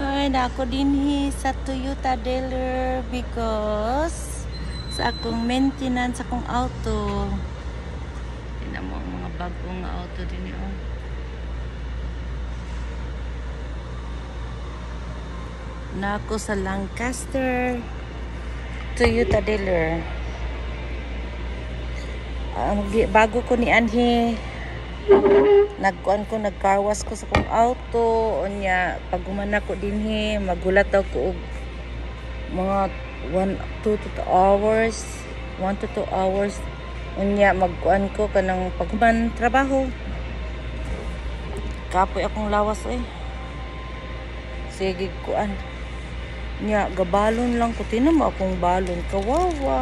Ay, nako dinhi sa Toyota dealer because sa akong maintenance sa akong auto. Tingnan mo ang mga bagong auto din oh. Nako sa Lancaster Toyota dealer. Bago ko ni Anhi nagcarwas ko sa kong auto unya pag humana ko dinhi magulat ako og mga 1 to 2 hours unya magkuan ko kanang paghuman trabaho kapoy akong lawas sige kuan nya gabalon lang ko tinan mo akong balon kawawa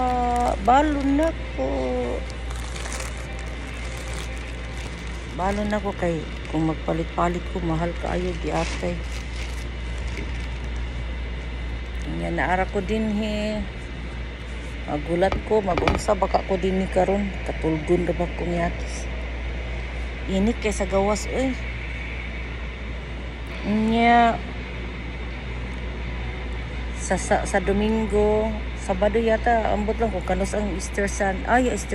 balon na ko balon ako kay kung magpalit-palit ko mahal kaayo giatay. Nya naara ko dinhi. Magulat ko mag-unsa baka ko dinhi karon katulgon ra ba ko ngiyakis. Ini kay sa gawas Nya sa Domingo, Sabado yata ambot lang ko kanus ang Easter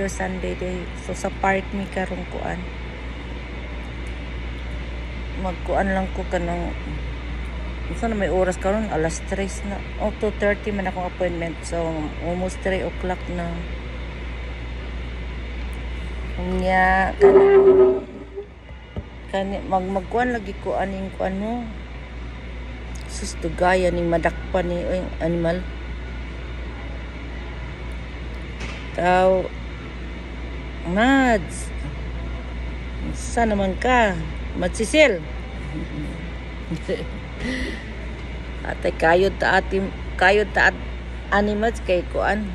Sunday day. So sa park mi karon kuan. Magkuan lang ko kanang unsa na may oras karon alas 3 na 2:30 man akong appointment so almost 3 o'clock na unya kani magkuan lagi ko aning kuan mo sustugaya ning madakpan ni animal taw Mads sa naman ka Magsisil. Atay kayod ta animals kay kuan.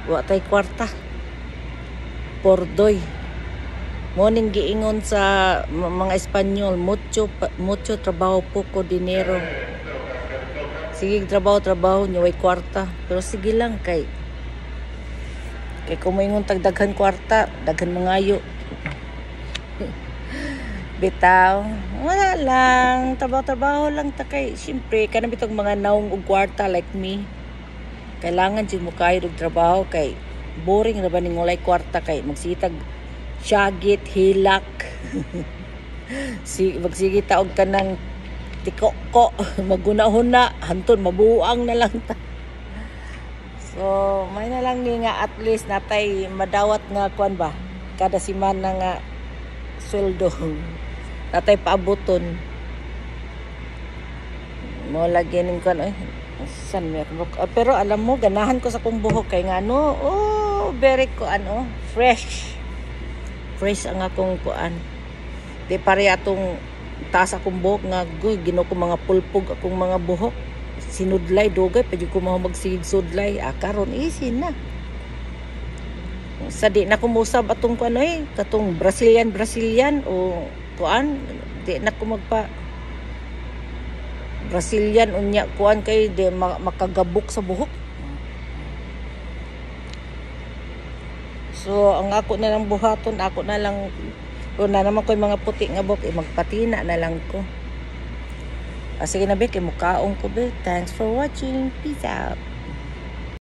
Wa tay kwarta. Pordoy. Morning giingon sa mga Espanyol, mucho trabajo poco dinero. Sige trabaho niyo way kwarta, pero sige lang kay kung moingon tag daghan kwarta, daghan mangayo. Bitaw, wala lang, trabaho lang ta kay syempre kana bitong mga naong og kwarta like me. Kailangan jud mo kayo og trabaho kay boring ra ba ning walay kwarta kay magsitag syagit, hilak. Magsige ta og kanang tikoko, maguna-huna, hantud mabuang na lang ta. So, may na lang ni nga at least natay madawat nga kuan ba kada semana nga sweldo. Natay paaboton. Mo lagi ning kuan san meron. Pero alam mo ganahan ko sa kong buhok kay ngano, very kuan fresh. Fresh ang akong kuan. Di pare atong taas akong buhok nga gino ko mga pulpog akong mga buhok. Sinudlay dugay pa jud ko magsigig sudlay karon easy na. Sa di na ko musab atong kuan katong Brazilian o kuan di na ko magpa Brazilian unya kuan kay di makagabok sa buhok. So ang ako na lang buhaton, ako na lang kung na naman ko'y mga puti nga buhok magpatina na lang ko. Sige na be kay mukaong ko be. Thanks for watching. Peace out.